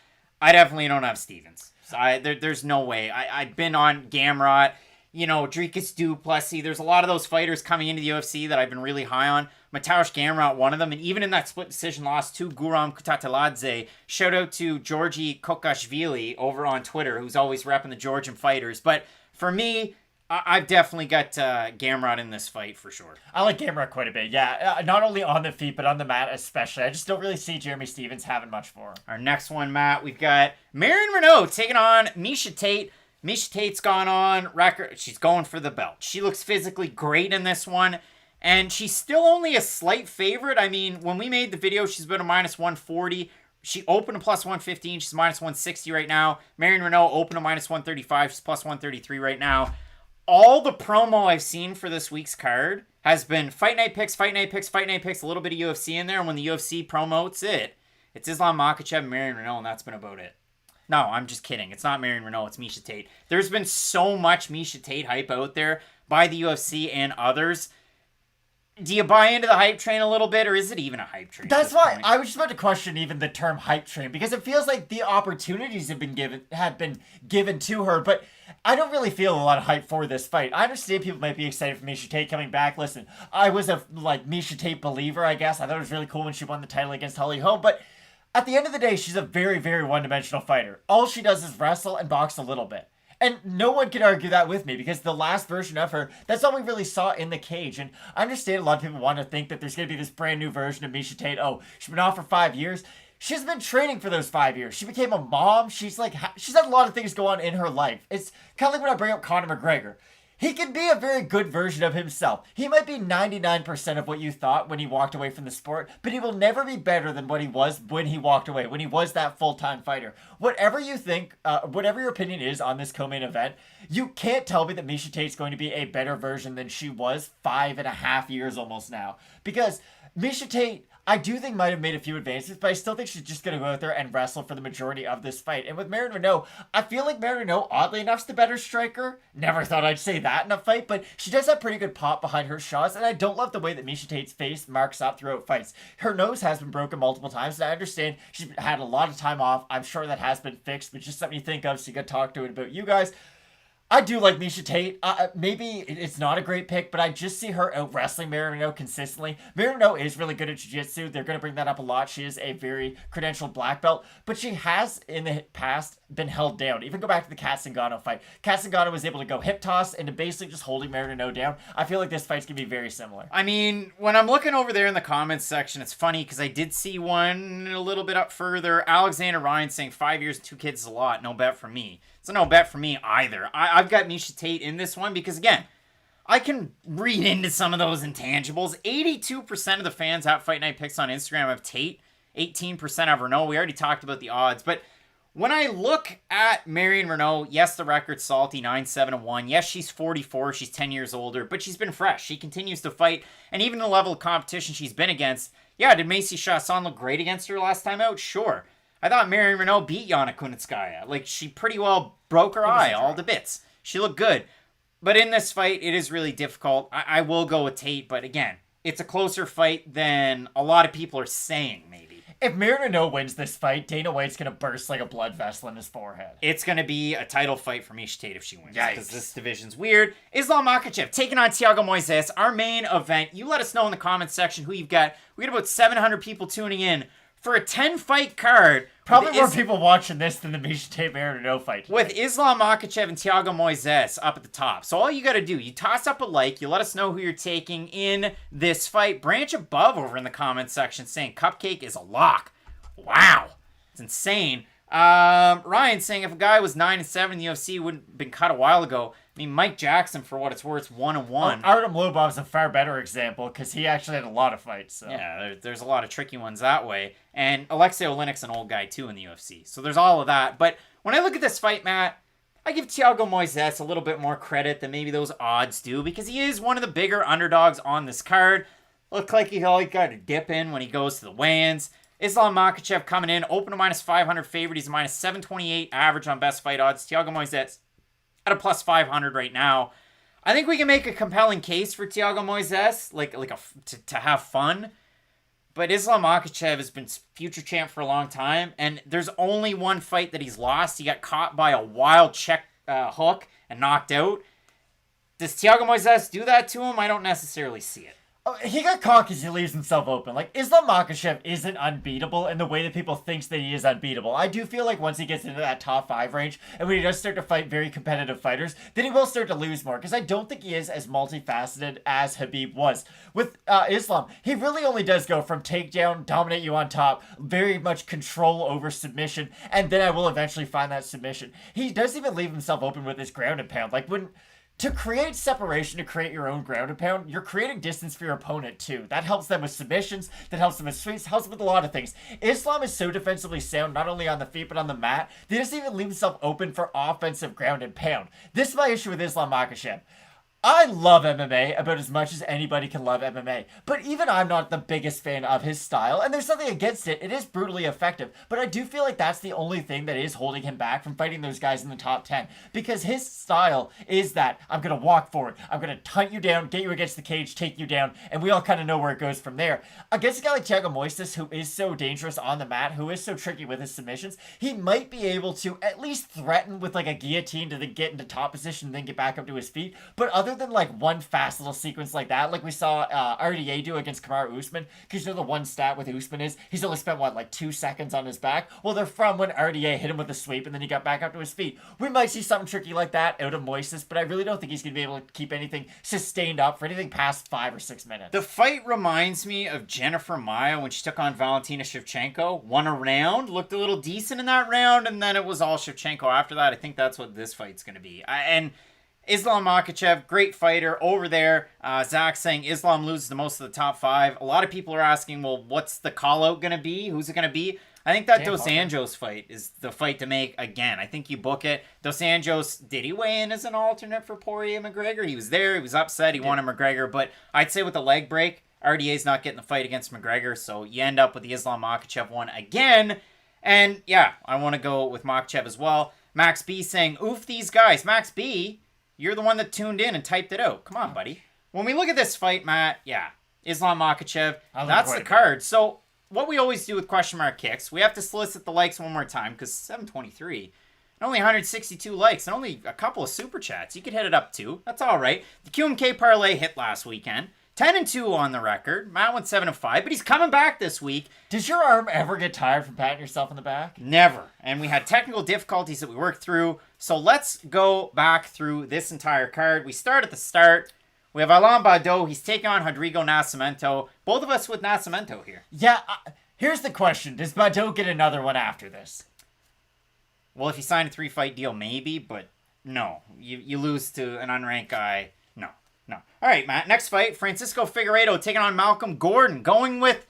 I definitely don't have Stephens. So there's no way. I've been on Gamrot. You know, Dricus Duplessis. There's a lot of those fighters coming into the UFC that I've been really high on. Mateusz Gamrot, one of them. And even in that split decision loss to Guram Kakataladze, shout out to Georgi Kokashvili over on Twitter, who's always repping the Georgian fighters. But for me, I've definitely got Gamrot in this fight for sure. I like Gamrot quite a bit, yeah. Not only on the feet, but on the mat especially. I just don't really see Jeremy Stephens having much for him. Our next one, Matt, we've got Marion Renault taking on Miesha Tate. Miesha Tate's gone on record. She's going for the belt. She looks physically great in this one. And she's still only a slight favorite. I mean, when we made the video, she's been a minus 140. She opened a plus 115. She's minus 160 right now. Marion Renault opened a minus 135. She's plus 133 right now. All the promo I've seen for this week's card has been Fight Night Picks, Fight Night Picks, Fight Night Picks, a little bit of UFC in there. And when the UFC promotes it, it's Islam Makhachev and Marion Renault, and that's been about it. No, I'm just kidding. It's not Marion Renault. It's Miesha Tate. There's been so much Miesha Tate hype out there by the UFC and others. Do you buy into the hype train a little bit, or is it even a hype train? That's why I was just about to question even the term hype train, because it feels like the opportunities have been given to her, but I don't really feel a lot of hype for this fight. I understand people might be excited for Miesha Tate coming back. Listen, I was a Miesha Tate believer, I guess. I thought it was really cool when she won the title against Holly Holm, but At the end of the day, she's a very, very one-dimensional fighter. All she does is wrestle and box a little bit. And no one can argue that with me, because the last version of her, that's all we really saw in the cage. And I understand a lot of people want to think that there's going to be this brand new version of Miesha Tate. Oh, she's been off for 5 years. She's been training for those 5 years. She became a mom. She's had a lot of things go on in her life. It's kind of like when I bring up Conor McGregor. He can be a very good version of himself. He might be 99% of what you thought when he walked away from the sport, but he will never be better than what he was when he walked away, when he was that full-time fighter. Whatever you think, whatever your opinion is on this co-main event, you can't tell me that Miesha Tate's going to be a better version than she was 5.5 years almost now. Because Miesha Tate, I do think, might have made a few advances, but I still think she's just going to go out there and wrestle for the majority of this fight. And with Marion Renault, I feel like Marion Renault, oddly enough, is the better striker. Never thought I'd say that in a fight, but she does have pretty good pop behind her shots, and I don't love the way that Miesha Tate's face marks up throughout fights. Her nose has been broken multiple times, and I understand she's had a lot of time off. I'm sure that has been fixed, but just something you think of, so you got to talk to it about you guys. I do like Miesha Tate. Maybe it's not a great pick, but I just see her out wrestling Marion Renault consistently. Marion Renault is really good at jiu-jitsu. They're going to bring that up a lot. She is a very credentialed black belt, but she has in the past been held down. Even go back to the Kat Zingano fight. Kat Zingano was able to go hip toss into basically just holding Marion Renault down. I feel like this fight's going to be very similar. I mean, when I'm looking over there in the comments section, it's funny because I did see one a little bit up further. Alexander Ryan saying 5 years and 2 kids is a lot. No bet for me. It's a no bet for me either. I've got Miesha Tate in this one because, again, I can read into some of those intangibles. 82% of the fans at Fight Night Picks on Instagram have Tate. 18% have Renault. We already talked about the odds. But when I look at Marion Renault, yes, the record's salty, 9-7-1. Yes, she's 44. She's 10 years older. But she's been fresh. She continues to fight. And even the level of competition she's been against. Yeah, did Macy Chasson look great against her last time out? Sure. I thought Marion Renault beat Yana Kunitskaya. Like, she pretty well broke her eye all to bits. She looked good. But in this fight, it is really difficult. I will go with Tate, but again, it's a closer fight than a lot of people are saying, maybe. If Marion Renault wins this fight, Dana White's going to burst like a blood vessel in his forehead. It's going to be a title fight for Miesha Tate if she wins. Because this division's weird. Islam Makhachev taking on Thiago Moises, our main event. You let us know in the comments section who you've got. We got about 700 people tuning in for a 10-fight card. Probably more people watching this than the Miesha Tate Marion Renault fight. With Islam Makhachev and Thiago Moises up at the top. So all you got to do, you toss up a like, you let us know who you're taking in this fight. Branch above over in the comments section saying Cupcake is a lock. Wow. It's insane. Ryan saying if a guy was 9-7 in the UFC, wouldn't have been cut a while ago. I mean, Mike Jackson, for what it's worth, 1-1. Artem Lobov's a far better example because he actually had a lot of fights. So. Yeah, there's a lot of tricky ones that way. And Alexei Oleinik's an old guy, too, in the UFC. So there's all of that. But when I look at this fight, Matt, I give Thiago Moises a little bit more credit than maybe those odds do because he is one of the bigger underdogs on this card. Look like he got to dip in when he goes to the weigh-ins. Islam Makhachev coming in, open to -500 favorite. He's a -728 average on best fight odds. Thiago Moises at a +500 right now. I think we can make a compelling case for Thiago Moises, to have fun. But Islam Makhachev has been future champ for a long time, and there's only one fight that he's lost. He got caught by a wild check hook and knocked out. Does Thiago Moises do that to him? I don't necessarily see it. He got caught because he leaves himself open. Like, Islam Makhachev isn't unbeatable in the way that people think that he is unbeatable. I do feel like once he gets into that top 5 range, and when he does start to fight very competitive fighters, then he will start to lose more, because I don't think he is as multifaceted as Habib was. With Islam, he really only does go from takedown, dominate you on top, very much control over submission, and then I will eventually find that submission. He does even leave himself open with his ground and pound. Like, to create separation, to create your own ground and pound, you're creating distance for your opponent too. That helps them with submissions, that helps them with sweeps, helps them with a lot of things. Islam is so defensively sound, not only on the feet, but on the mat. He doesn't even leave himself open for offensive ground and pound. This is my issue with Islam Makhachev. I love MMA about as much as anybody can love MMA, but even I'm not the biggest fan of his style, and there's nothing against it. It is brutally effective, but I do feel like that's the only thing that is holding him back from fighting those guys in the top 10, because his style is that I'm going to walk forward, I'm going to hunt you down, get you against the cage, take you down, and we all kind of know where it goes from there. Against a guy like Thiago Moises, who is so dangerous on the mat, who is so tricky with his submissions, he might be able to at least threaten with like a guillotine to then get into top position and then get back up to his feet, but other other than like one fast little sequence like that, like we saw RDA do against Kamaru Usman, because you know the one stat with Usman is he's only spent like 2 seconds on his back. Well, they're from when RDA hit him with a sweep and then he got back up to his feet. We might see something tricky like that out of Moises, but I really don't think he's going to be able to keep anything sustained up for anything past 5 or 6 minutes. The fight reminds me of Jennifer Maia when she took on Valentina Shevchenko. Won a round, looked a little decent in that round, and then it was all Shevchenko after that. I think that's what this fight's going to be. And Islam Makhachev, great fighter over there. Zach saying Islam loses to most of the top 5. A lot of people are asking, well, what's the call-out going to be? Who's it going to be? I think that Dos Anjos fight is the fight to make again. I think you book it. Dos Anjos, did he weigh in as an alternate for Poirier McGregor? He was there. He was upset. He wanted McGregor. But I'd say with the leg break, RDA's not getting the fight against McGregor. So you end up with the Islam Makhachev one again. And yeah, I want to go with Makhachev as well. Max B saying, oof these guys. Max B, you're the one that tuned in and typed it out. Come on, buddy. When we look at this fight, Matt, yeah, Islam Makhachev, that's the card. So what we always do with question mark kicks, we have to solicit the likes one more time because 723 and only 162 likes and only a couple of super chats. You could hit it up too. That's all right. The QMK parlay hit last weekend. 10-2 on the record. Matt went 7-5, but he's coming back this week. Does your arm ever get tired from patting yourself in the back? Never. And we had technical difficulties that we worked through. So let's go back through this entire card. We start at the start. We have Alain Baudot. He's taking on Rodrigo Nascimento. Both of us with Nascimento here. Yeah, here's the question. Does Baudot get another one after this? Well, if you sign a 3-fight deal, maybe, but no. You lose to an unranked guy. No. All right, Matt. Next fight, Francisco Figueiredo taking on Malcolm Gordon. Going with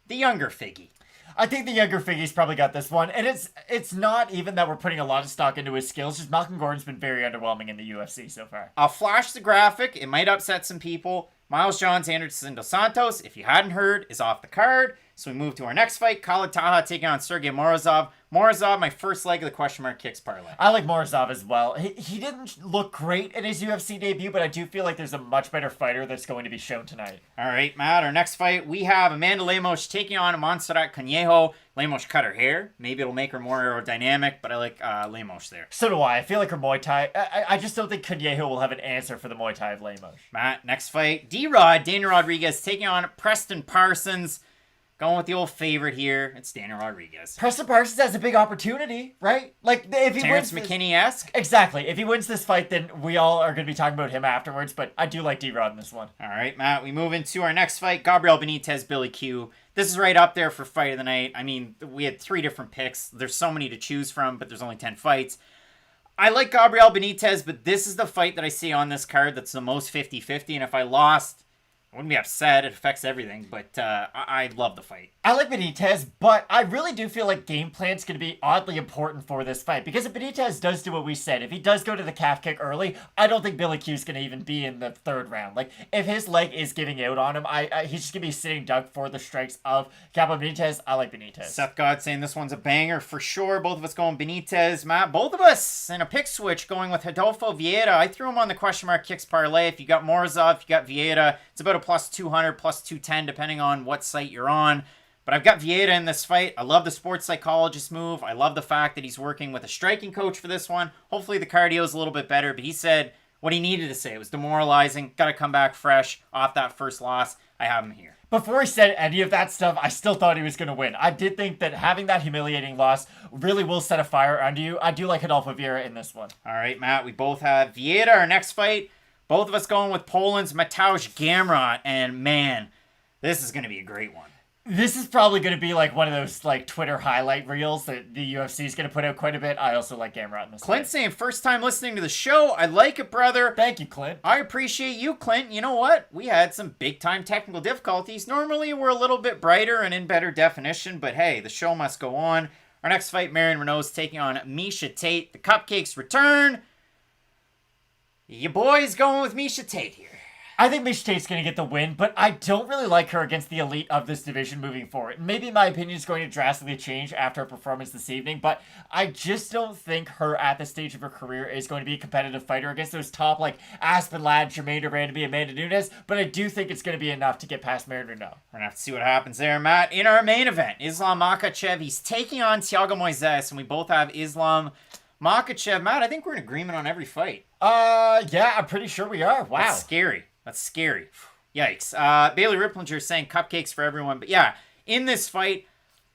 the younger Figgy. I think the younger Figgy's probably got this one. And it's not even that we're putting a lot of stock into his skills. Just Malcolm Gordon's been very underwhelming in the UFC so far. I'll flash the graphic. It might upset some people. Miles Johns Anderson dos Santos, if you hadn't heard, is off the card. So we move to our next fight. Khalid Taha taking on Sergey Morozov. Morozov, my first leg of the question mark kicks parlay. I like Morozov as well. He didn't look great in his UFC debut, but I do feel like there's a much better fighter that's going to be shown tonight. All right, Matt, our next fight, we have Amanda Lemos taking on Montserrat Conejo. Lemos cut her hair. Maybe it'll make her more aerodynamic, but I like Lemos there. So do I. I feel like her Muay Thai... I just don't think Conejo will have an answer for the Muay Thai of Lemos. Matt, next fight, D-Rod, Daniel Rodriguez taking on Preston Parsons. Going with the old favorite here. It's Daniel Rodriguez. Preston Parsons has a big opportunity, right? Like, if he Terrence wins... McKinney-esque? Exactly. If he wins this fight, then we all are going to be talking about him afterwards, but I do like D-Rod in this one. All right, Matt. We move into our next fight. Gabriel Benitez, Billy Q. This is right up there for fight of the night. I mean, we had 3 different picks. There's so many to choose from, but there's only 10 fights. I like Gabriel Benitez, but this is the fight that I see on this card that's the most 50-50, and if I lost... I wouldn't be upset. It affects everything, but I love the fight. I like Benitez, but I really do feel like game plan's going to be oddly important for this fight. Because if Benitez does do what we said, if he does go to the calf kick early, I don't think Billy Q's going to even be in the 3rd round. Like, if his leg is giving out on him, he's just going to be sitting duck for the strikes of Gabriel Benitez. I like Benitez. Seth God saying this one's a banger for sure. Both of us going Benitez. Matt, both of us in a pick switch going with Rodolfo Vieira. I threw him on the question mark kicks parlay. If you got Morozov, if you got Vieira, it's about a plus 200, plus 210, depending on what site you're on. But I've got Vieira in this fight. I love the sports psychologist move. I love the fact that he's working with a striking coach for this one. Hopefully the cardio is a little bit better. But he said what he needed to say. It was demoralizing. Got to come back fresh off that first loss. I have him here. Before he said any of that stuff, I still thought he was going to win. I did think that having that humiliating loss really will set a fire under you. I do like Rodolfo Vieira in this one. All right, Matt. We both have Vieira. Our next fight, both of us going with Poland's Mateusz Gamrot. And man, this is going to be a great one. This is probably going to be like one of those like Twitter highlight reels that the UFC is going to put out quite a bit. I also like Gamrot in this Clint fight. saying, first time listening to the show. I like it, brother. Thank you, Clint. I appreciate you, Clint. You know what? We had some big time technical difficulties. Normally we're a little bit brighter and in better definition, but hey, the show must go on. Our next fight, Marion Renault's taking on Misha Tate. The Cupcakes return. Your boy's going with Misha Tate here. I think Misha Tate's going to get the win, but I don't really like her against the elite of this division moving forward. Maybe my opinion is going to drastically change after her performance this evening, but I just don't think her at this stage of her career is going to be a competitive fighter against those top like Aspen Ladd, Jermaine Durand, Amanda Nunes, but I do think it's going to be enough to get past Marion Renault. We're going to have to see what happens there, Matt. In our main event, Islam Makhachev, he's taking on Thiago Moises, and we both have Islam Makhachev, Matt, I think we're in agreement on every fight. Yeah, I'm pretty sure we are. Wow. That's scary. Yikes. Bailey Ripplinger saying cupcakes for everyone. But yeah, in this fight,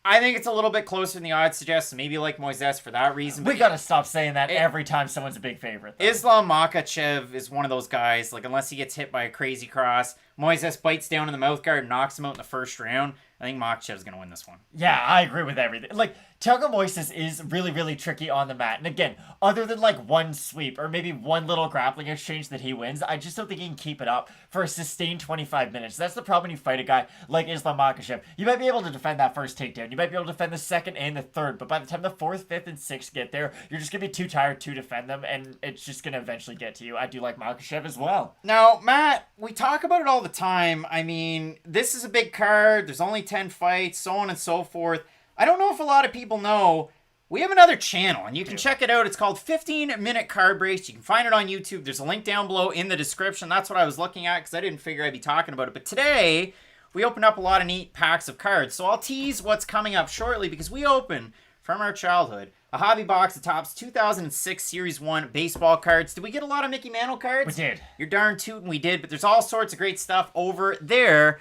I think it's a little bit closer than the odds suggest. Maybe like Moises for that reason. We gotta stop saying that every time someone's a big favorite. Islam Makhachev is one of those guys, like, unless he gets hit by a crazy cross, Moises bites down in the mouth guard and knocks him out in the first round. I think Makhachev's going to win this one. Yeah, I agree with everything. Like, Thiago Moises is really, really tricky on the mat. And again, other than like one sweep or maybe one little grappling exchange that he wins, I just don't think he can keep it up for a sustained 25 minutes. That's the problem when you fight a guy like Islam Makhachev. You might be able to defend that first takedown. You might be able to defend the second and the third. But by the time the fourth, fifth, and sixth get there, you're just going to be too tired to defend them. And it's just going to eventually get to you. I do like Makhachev as well. Now, Matt, we talk about it all the time. I mean, this is a big card. There's only 10 fights, so on and so forth. I don't know if a lot of people know, we have another channel, and you can check it out. It's called 15-Minute Card Breaks. You can find it on YouTube. There's a link down below in the description. That's what I was looking at because I didn't figure I'd be talking about it. But today, we opened up a lot of neat packs of cards. So I'll tease what's coming up shortly because we open, from our childhood, a hobby box of Topps 2006 Series 1 baseball cards. Did we get a lot of Mickey Mantle cards? We did. You're darn tootin' we did, but there's all sorts of great stuff over there.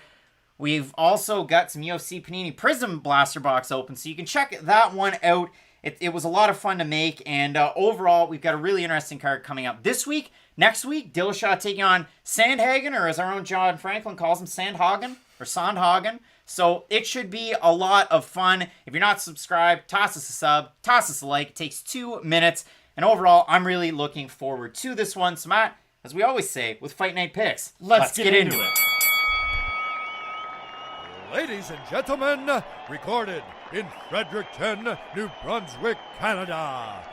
We've also got some UFC Panini Prism Blaster Box open, so you can check that one out. It was a lot of fun to make, and overall, we've got a really interesting card coming up this week. Next week, Dillashaw taking on Sandhagen, or as our own John Franklin calls him, Sandhagen, or Sandhagen. So it should be a lot of fun. If you're not subscribed, toss us a sub, toss us a like. It takes 2 minutes, and overall, I'm really looking forward to this one. So Matt, as we always say with Fight Night Picks, let's get into it. Ladies and gentlemen, recorded in Fredericton, New Brunswick, Canada,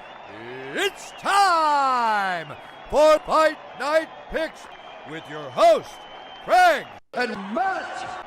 it's time for Fight Night Picks with your host, Craig and Matt.